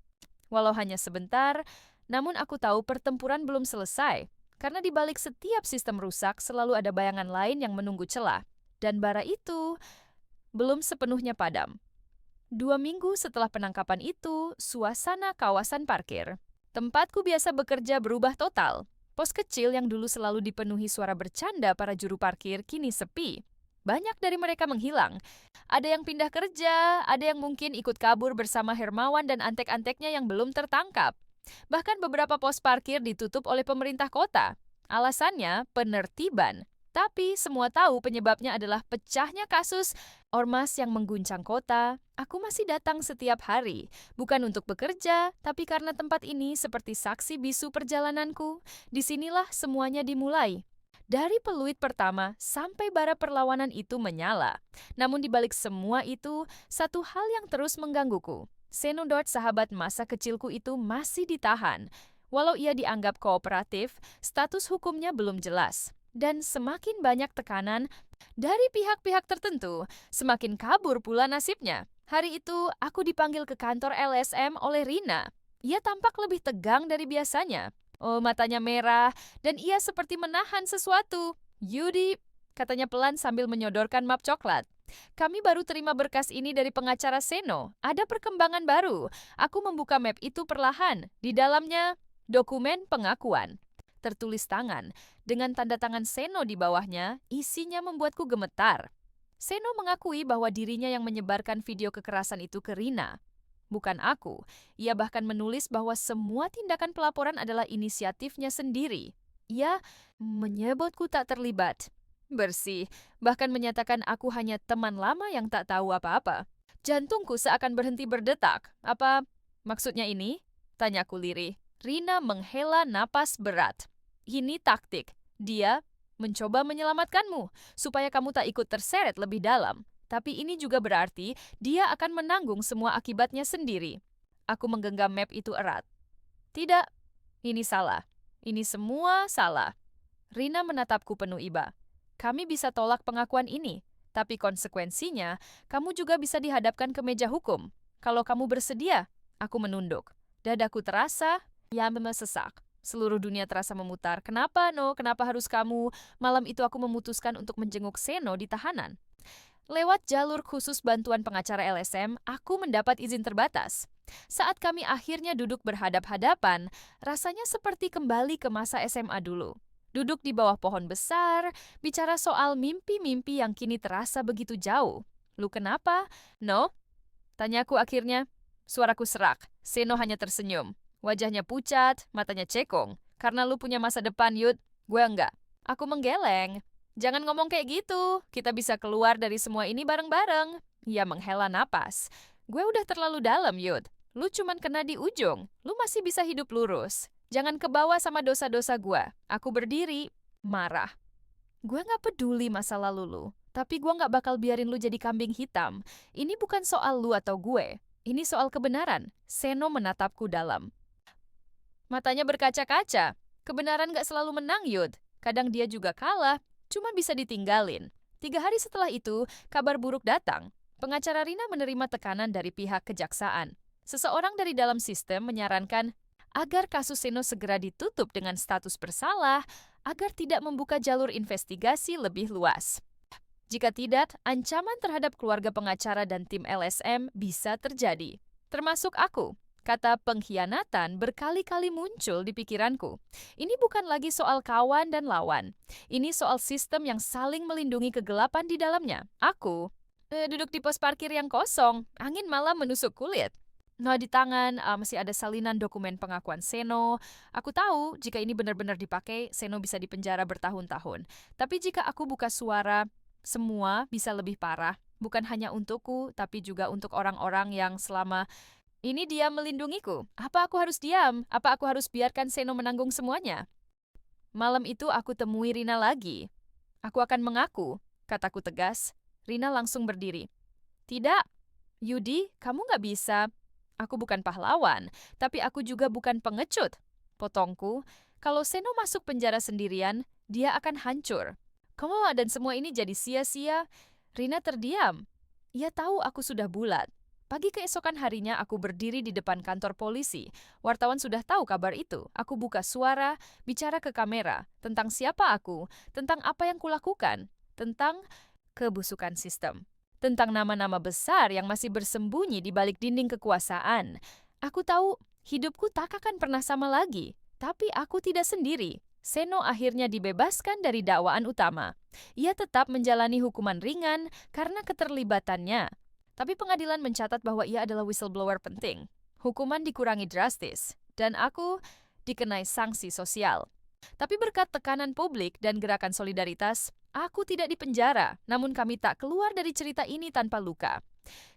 Walau hanya sebentar, namun aku tahu pertempuran belum selesai. Karena di balik setiap sistem rusak, selalu ada bayangan lain yang menunggu celah. Dan bara itu belum sepenuhnya padam. 2 minggu setelah penangkapan itu, suasana kawasan parkir. Tempatku biasa bekerja berubah total. Pos kecil yang dulu selalu dipenuhi suara bercanda para juru parkir kini sepi. Banyak dari mereka menghilang. Ada yang pindah kerja, ada yang mungkin ikut kabur bersama Hermawan dan antek-anteknya yang belum tertangkap. Bahkan beberapa pos parkir ditutup oleh pemerintah kota. Alasannya penertiban. Tapi semua tahu penyebabnya adalah pecahnya kasus ormas yang mengguncang kota. Aku masih datang setiap hari, bukan untuk bekerja, tapi karena tempat ini seperti saksi bisu perjalananku. Disinilah semuanya dimulai. Dari peluit pertama sampai bara perlawanan itu menyala. Namun di balik semua itu, satu hal yang terus menggangguku. Senodort, sahabat masa kecilku itu masih ditahan. Walau ia dianggap kooperatif, status hukumnya belum jelas. Dan semakin banyak tekanan dari pihak-pihak tertentu, semakin kabur pula nasibnya. Hari itu, aku dipanggil ke kantor LSM oleh Rina. Ia tampak lebih tegang dari biasanya. Oh, matanya merah, dan ia seperti menahan sesuatu. Yudi, katanya pelan sambil menyodorkan map coklat. Kami baru terima berkas ini dari pengacara Seno. Ada perkembangan baru. Aku membuka map itu perlahan. Di dalamnya, dokumen pengakuan. Tertulis tangan, dengan tanda tangan Seno di bawahnya, isinya membuatku gemetar. Seno mengakui bahwa dirinya yang menyebarkan video kekerasan itu ke Rina. Bukan aku. Ia bahkan menulis bahwa semua tindakan pelaporan adalah inisiatifnya sendiri. Ia menyebutku tak terlibat. Bersih, bahkan menyatakan aku hanya teman lama yang tak tahu apa-apa. Jantungku seakan berhenti berdetak. Apa maksudnya ini? Tanyaku lirih. Rina menghela napas berat. Ini taktik. Dia mencoba menyelamatkanmu, supaya kamu tak ikut terseret lebih dalam. Tapi ini juga berarti dia akan menanggung semua akibatnya sendiri. Aku menggenggam map itu erat. Tidak, ini salah. Ini semua salah. Rina menatapku penuh iba. Kami bisa tolak pengakuan ini, tapi konsekuensinya, kamu juga bisa dihadapkan ke meja hukum. Kalau kamu bersedia, aku menunduk. Dadaku terasa, sesak. Seluruh dunia terasa memutar. Kenapa, No? Kenapa harus kamu? Malam itu aku memutuskan untuk menjenguk Seno di tahanan. Lewat jalur khusus bantuan pengacara LSM, aku mendapat izin terbatas. Saat kami akhirnya duduk berhadap-hadapan, rasanya seperti kembali ke masa SMA dulu. Duduk di bawah pohon besar, bicara soal mimpi-mimpi yang kini terasa begitu jauh. Lu kenapa? No? Tanyaku akhirnya. Suaraku serak. Seno hanya tersenyum. Wajahnya pucat, matanya cekung. Karena lu punya masa depan, Yud. Gue enggak. Aku menggeleng. Jangan ngomong kayak gitu. Kita bisa keluar dari semua ini bareng-bareng. Ia menghela napas. Gue udah terlalu dalam, Yud. Lu cuman kena di ujung. Lu masih bisa hidup lurus. Jangan kebawa sama dosa-dosa gue. Aku berdiri, marah. Gue gak peduli masa lalu lu. Tapi gue gak bakal biarin lu jadi kambing hitam. Ini bukan soal lu atau gue. Ini soal kebenaran. Seno menatapku dalam. Matanya berkaca-kaca. Kebenaran gak selalu menang, Yud. Kadang dia juga kalah, cuma bisa ditinggalin. 3 hari setelah itu, kabar buruk datang. Pengacara Rina menerima tekanan dari pihak kejaksaan. Seseorang dari dalam sistem menyarankan agar kasus Seno segera ditutup dengan status bersalah, agar tidak membuka jalur investigasi lebih luas. Jika tidak, ancaman terhadap keluarga pengacara dan tim LSM bisa terjadi. Termasuk aku. Kata pengkhianatan berkali-kali muncul di pikiranku. Ini bukan lagi soal kawan dan lawan. Ini soal sistem yang saling melindungi kegelapan di dalamnya. Aku duduk di pos parkir yang kosong, angin malah menusuk kulit. Nah, di tangan masih ada salinan dokumen pengakuan Seno. Aku tahu jika ini benar-benar dipakai, Seno bisa dipenjara bertahun-tahun. Tapi jika aku buka suara, semua bisa lebih parah. Bukan hanya untukku, tapi juga untuk orang-orang yang selama ini dia melindungiku. Apa aku harus diam? Apa aku harus biarkan Seno menanggung semuanya? Malam itu aku temui Rina lagi. Aku akan mengaku, kataku tegas. Rina langsung berdiri. Tidak, Yudi, kamu nggak bisa. Aku bukan pahlawan, tapi aku juga bukan pengecut. Potongku, kalau Seno masuk penjara sendirian, dia akan hancur. Kamu dan semua ini jadi sia-sia. Rina terdiam. Ia tahu aku sudah bulat. Pagi keesokan harinya aku berdiri di depan kantor polisi. Wartawan sudah tahu kabar itu. Aku buka suara, bicara ke kamera tentang siapa aku, tentang apa yang kulakukan, tentang kebusukan sistem, tentang nama-nama besar yang masih bersembunyi di balik dinding kekuasaan. Aku tahu hidupku tak akan pernah sama lagi, tapi aku tidak sendiri. Seno akhirnya dibebaskan dari dakwaan utama. Ia tetap menjalani hukuman ringan karena keterlibatannya. Tapi pengadilan mencatat bahwa ia adalah whistleblower penting. Hukuman dikurangi drastis, dan aku dikenai sanksi sosial. Tapi berkat tekanan publik dan gerakan solidaritas, aku tidak dipenjara, namun kami tak keluar dari cerita ini tanpa luka.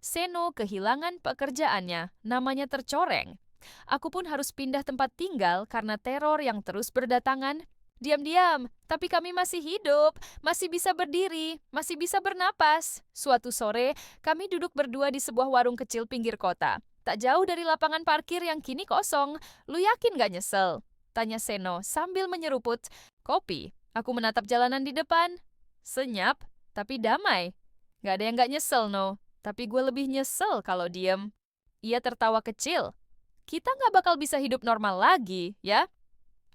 Seno kehilangan pekerjaannya, namanya tercoreng. Aku pun harus pindah tempat tinggal karena teror yang terus berdatangan. Diam-diam, tapi kami masih hidup, masih bisa berdiri, masih bisa bernapas. Suatu sore, kami duduk berdua di sebuah warung kecil pinggir kota. Tak jauh dari lapangan parkir yang kini kosong. Lu yakin gak nyesel? Tanya Seno sambil menyeruput kopi. Aku menatap jalanan di depan. Senyap, tapi damai. Gak ada yang gak nyesel, no. Tapi gue lebih nyesel kalau diem. Ia tertawa kecil. Kita gak bakal bisa hidup normal lagi, ya?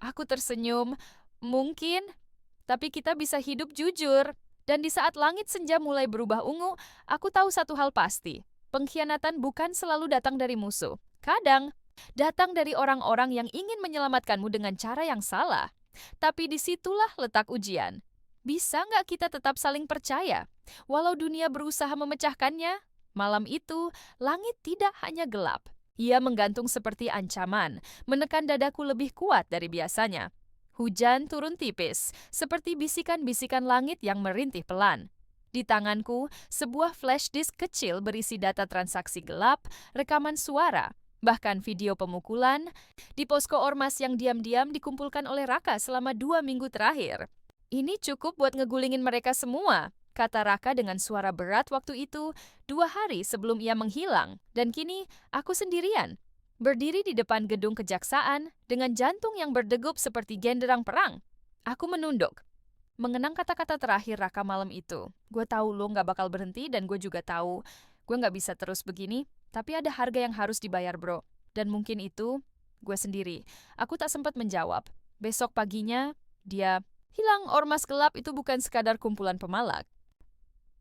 Aku tersenyum. Mungkin, tapi kita bisa hidup jujur. Dan di saat langit senja mulai berubah ungu, aku tahu satu hal pasti. Pengkhianatan bukan selalu datang dari musuh. Kadang, datang dari orang-orang yang ingin menyelamatkanmu dengan cara yang salah. Tapi disitulah letak ujian. Bisa nggak kita tetap saling percaya? Walau dunia berusaha memecahkannya, malam itu, langit tidak hanya gelap. Ia menggantung seperti ancaman, menekan dadaku lebih kuat dari biasanya. Hujan turun tipis, seperti bisikan-bisikan langit yang merintih pelan. Di tanganku, sebuah flash disk kecil berisi data transaksi gelap, rekaman suara, bahkan video pemukulan, di posko ormas yang diam-diam dikumpulkan oleh Raka selama 2 minggu terakhir. Ini cukup buat ngegulingin mereka semua, kata Raka dengan suara berat waktu itu, 2 hari sebelum ia menghilang, dan kini aku sendirian. Berdiri di depan gedung kejaksaan dengan jantung yang berdegup seperti genderang perang. Aku menunduk. Mengenang kata-kata terakhir Raka malam itu. Gue tahu lo gak bakal berhenti dan gue juga tahu gue gak bisa terus begini. Tapi ada harga yang harus dibayar, bro. Dan mungkin itu gue sendiri. Aku tak sempat menjawab. Besok paginya, dia hilang. Ormas gelap itu bukan sekadar kumpulan pemalak.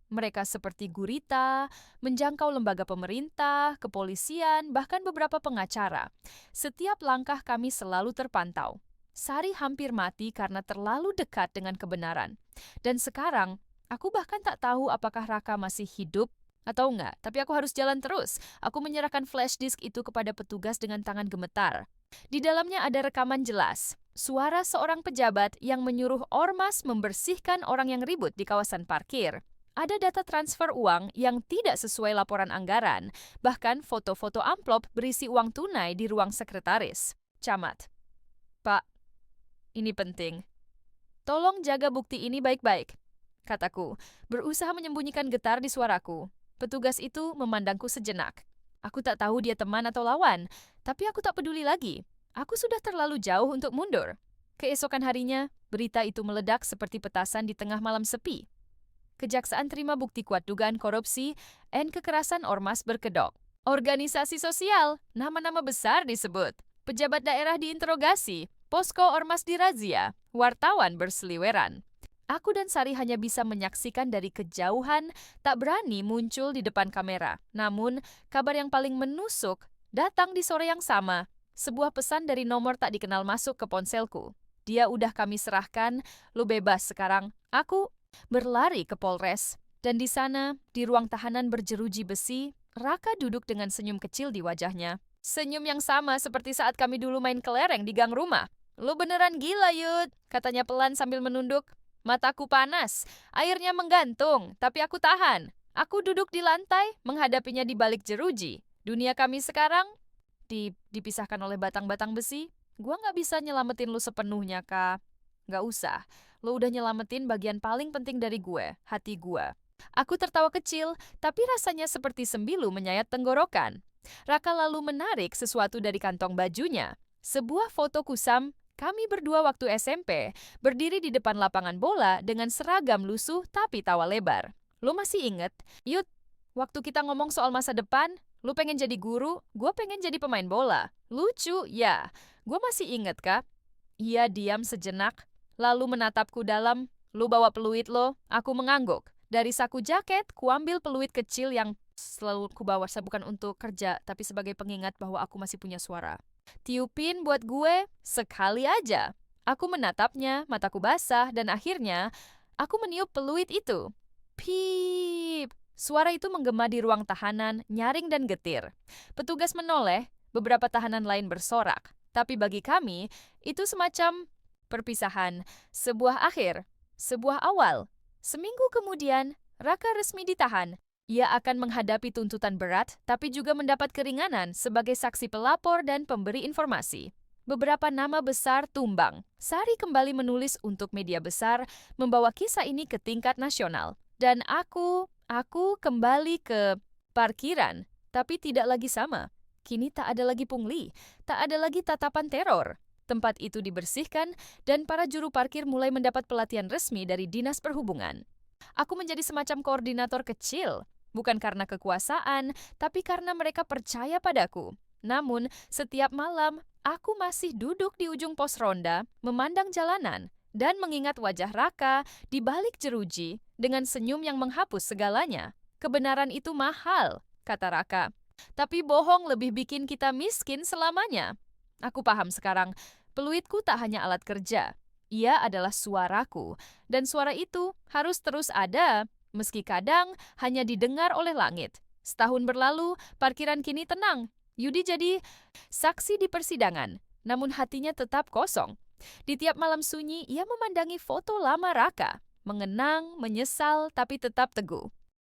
Mereka seperti gurita, menjangkau lembaga pemerintah, kepolisian, bahkan beberapa pengacara. Setiap langkah kami selalu terpantau. Sari hampir mati karena terlalu dekat dengan kebenaran. Dan sekarang, aku bahkan tak tahu apakah Raka masih hidup atau enggak. Tapi aku harus jalan terus. Aku menyerahkan flash disk itu kepada petugas dengan tangan gemetar. Di dalamnya ada rekaman jelas. Suara seorang pejabat yang menyuruh ormas membersihkan orang yang ribut di kawasan parkir. Ada data transfer uang yang tidak sesuai laporan anggaran, bahkan foto-foto amplop berisi uang tunai di ruang sekretaris. Camat. Pak, ini penting. Tolong jaga bukti ini baik-baik, kataku, berusaha menyembunyikan getar di suaraku. Petugas itu memandangku sejenak. Aku tak tahu dia teman atau lawan, tapi aku tak peduli lagi. Aku sudah terlalu jauh untuk mundur. Keesokan harinya, berita itu meledak seperti petasan di tengah malam sepi. Kejaksaan terima bukti kuat dugaan korupsi dan kekerasan ormas berkedok. Organisasi sosial, nama-nama besar disebut. Pejabat daerah diinterogasi, posko ormas dirazia, wartawan berseliweran. Aku dan Sari hanya bisa menyaksikan dari kejauhan, tak berani muncul di depan kamera. Namun, kabar yang paling menusuk datang di sore yang sama. Sebuah pesan dari nomor tak dikenal masuk ke ponselku. Dia udah kami serahkan, lu bebas sekarang. Aku berlari ke Polres. Dan di sana, di ruang tahanan berjeruji besi, Raka duduk dengan senyum kecil di wajahnya. Senyum yang sama seperti saat kami dulu main kelereng di gang rumah. Lu beneran gila, Yud, katanya pelan sambil menunduk. Mataku panas, airnya menggantung, tapi aku tahan. Aku duduk di lantai, menghadapinya di balik jeruji. Dunia kami sekarang dipisahkan oleh batang-batang besi. Gua nggak bisa nyelamatin lu sepenuhnya, Kak. Nggak usah. Lu udah nyelamatin bagian paling penting dari gue, hati gue. Aku tertawa kecil, tapi rasanya seperti sembilu menyayat tenggorokan. Raka lalu menarik sesuatu dari kantong bajunya. Sebuah foto kusam kami berdua waktu SMP, berdiri di depan lapangan bola dengan seragam lusuh tapi tawa lebar. Lu masih inget? Yud, waktu kita ngomong soal masa depan, lu pengen jadi guru, gue pengen jadi pemain bola. Lucu, ya. Gue masih inget, Kak. Ia diam sejenak, lalu menatapku dalam, lu bawa peluit lo, aku mengangguk. Dari saku jaket, kuambil peluit kecil yang selalu kubawa bukan untuk kerja, tapi sebagai pengingat bahwa aku masih punya suara. Tiupin buat gue sekali aja. Aku menatapnya, mataku basah, dan akhirnya aku meniup peluit itu. Piip! Suara itu menggema di ruang tahanan, nyaring dan getir. Petugas menoleh, beberapa tahanan lain bersorak. Tapi bagi kami, itu semacam perpisahan, sebuah akhir, sebuah awal. Seminggu kemudian, Raka resmi ditahan. Ia akan menghadapi tuntutan berat, tapi juga mendapat keringanan sebagai saksi pelapor dan pemberi informasi. Beberapa nama besar tumbang. Sari kembali menulis untuk media besar, membawa kisah ini ke tingkat nasional. Dan aku kembali ke parkiran, tapi tidak lagi sama. Kini tak ada lagi pungli, tak ada lagi tatapan teror. Tempat itu dibersihkan, dan para juru parkir mulai mendapat pelatihan resmi dari Dinas Perhubungan. Aku menjadi semacam koordinator kecil, bukan karena kekuasaan, tapi karena mereka percaya padaku. Namun, setiap malam, aku masih duduk di ujung pos ronda, memandang jalanan, dan mengingat wajah Raka di balik jeruji dengan senyum yang menghapus segalanya. Kebenaran itu mahal, kata Raka. Tapi bohong lebih bikin kita miskin selamanya. Aku paham sekarang, peluitku tak hanya alat kerja. Ia adalah suaraku, dan suara itu harus terus ada, meski kadang hanya didengar oleh langit. Setahun berlalu, parkiran kini tenang. Yudi jadi saksi di persidangan, namun hatinya tetap kosong. Di tiap malam sunyi, ia memandangi foto lama Raka, mengenang, menyesal, tapi tetap teguh.